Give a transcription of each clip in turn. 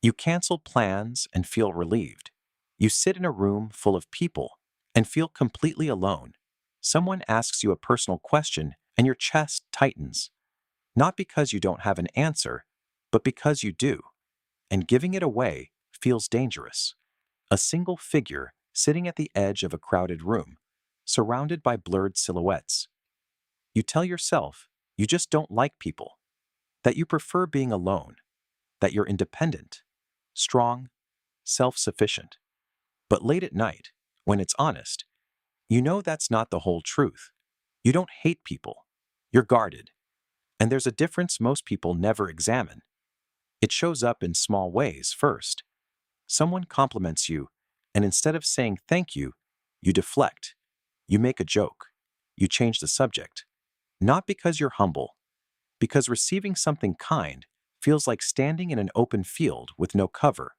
You cancel plans and feel relieved. You sit in a room full of people and feel completely alone. Someone asks you a personal question and your chest tightens, not because you don't have an answer, but because you do, and giving it away feels dangerous. A single figure sitting at the edge of a crowded room, surrounded by blurred silhouettes. You tell yourself you just don't like people, that you prefer being alone, that you're independent, strong, self-sufficient. But late at night, when it's honest, you know that's not the whole truth. You don't hate people. You're guarded. And there's a difference most people never examine. It shows up in small ways first. Someone compliments you, and instead of saying thank you, you deflect. You make a joke. You change the subject. Not because you're humble, because receiving something kind feels like standing in an open field with no cover.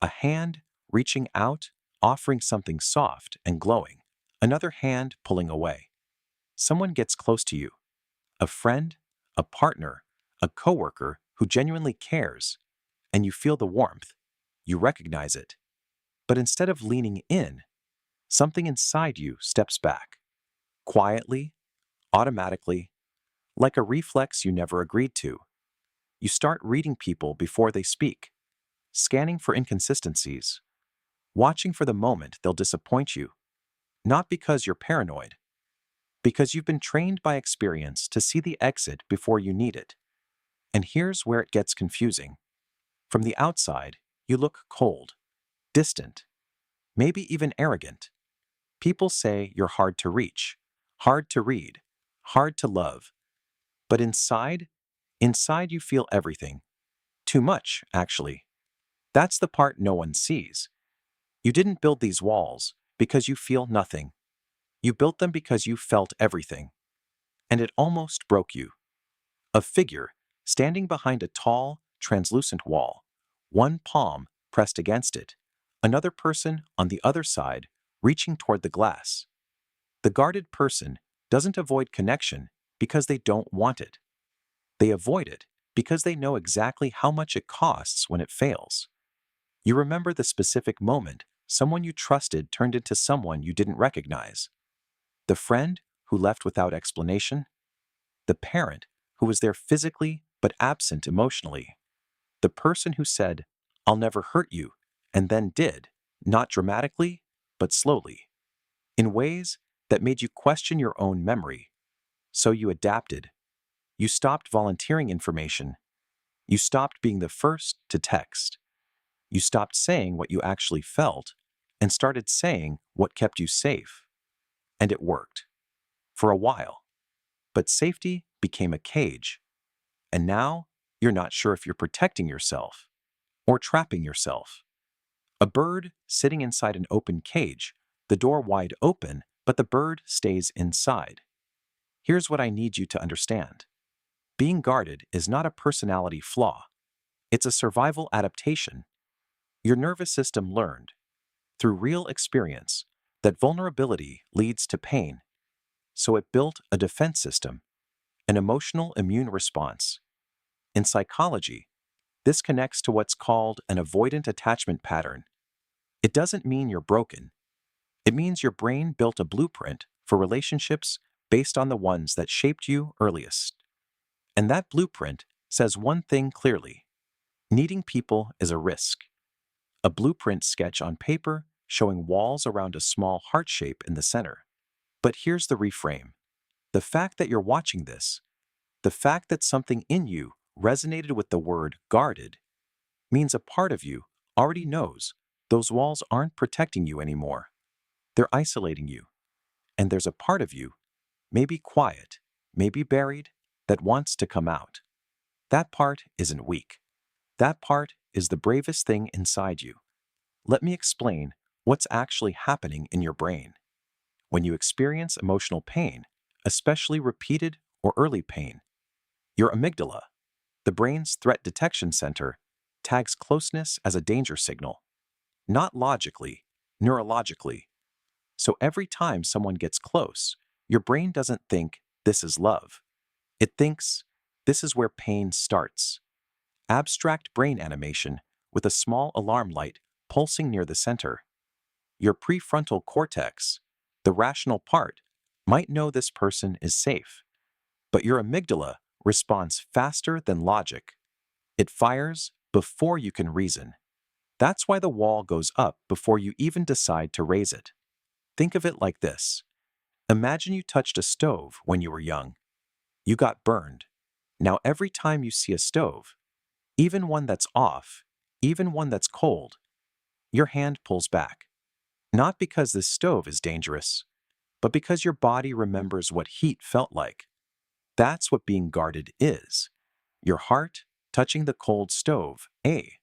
A hand reaching out, offering something soft and glowing. Another hand pulling away. Someone gets close to you. A friend, a partner, a coworker who genuinely cares, and you feel the warmth. You recognize it. But instead of leaning in, something inside you steps back. Quietly, automatically, like a reflex you never agreed to. You start reading people before they speak, scanning for inconsistencies, watching for the moment they'll disappoint you, not because you're paranoid, because you've been trained by experience to see the exit before you need it. And here's where it gets confusing. From the outside, you look cold, distant, maybe even arrogant. People say you're hard to reach, hard to read, hard to love. But inside you feel everything. Too much, actually. That's the part no one sees. You didn't build these walls because you feel nothing. You built them because you felt everything. And it almost broke you. A figure standing behind a tall, translucent wall, one palm pressed against it, another person on the other side reaching toward the glass. The guarded person doesn't avoid connection because they don't want it. They avoid it because they know exactly how much it costs when it fails. You remember the specific moment someone you trusted turned into someone you didn't recognize. The friend who left without explanation. The parent who was there physically but absent emotionally. The person who said, "I'll never hurt you," and then did, not dramatically, but slowly, in ways that made you question your own memory. So you adapted. You stopped volunteering information. You stopped being the first to text. You stopped saying what you actually felt and started saying what kept you safe. And it worked. For a while. But safety became a cage. And now you're not sure if you're protecting yourself or trapping yourself. A bird sitting inside an open cage, the door wide open, but the bird stays inside. Here's what I need you to understand. Being guarded is not a personality flaw. It's a survival adaptation. Your nervous system learned, through real experience, that vulnerability leads to pain. So it built a defense system, an emotional immune response. In psychology, this connects to what's called an avoidant attachment pattern. It doesn't mean you're broken. It means your brain built a blueprint for relationships based on the ones that shaped you earliest. And that blueprint says one thing clearly. Needing people is a risk. A blueprint sketch on paper showing walls around a small heart shape in the center. But here's the reframe. The fact that you're watching this, the fact that something in you resonated with the word guarded, means a part of you already knows those walls aren't protecting you anymore. They're isolating you. And there's a part of you, maybe quiet, maybe buried, that wants to come out. That part isn't weak. That part is the bravest thing inside you. Let me explain what's actually happening in your brain. When you experience emotional pain, especially repeated or early pain, your amygdala, the brain's threat detection center, tags closeness as a danger signal. Not logically, neurologically. So every time someone gets close, your brain doesn't think this is love. It thinks this is where pain starts. Abstract brain animation with a small alarm light pulsing near the center. Your prefrontal cortex, the rational part, might know this person is safe, but your amygdala responds faster than logic. It fires before you can reason. That's why the wall goes up before you even decide to raise it. Think of it like this. Imagine you touched a stove when you were young. You got burned. Now every time you see a stove, even one that's off, even one that's cold, your hand pulls back. Not because this stove is dangerous, but because your body remembers what heat felt like. That's what being guarded is. Your heart touching the cold stove, A.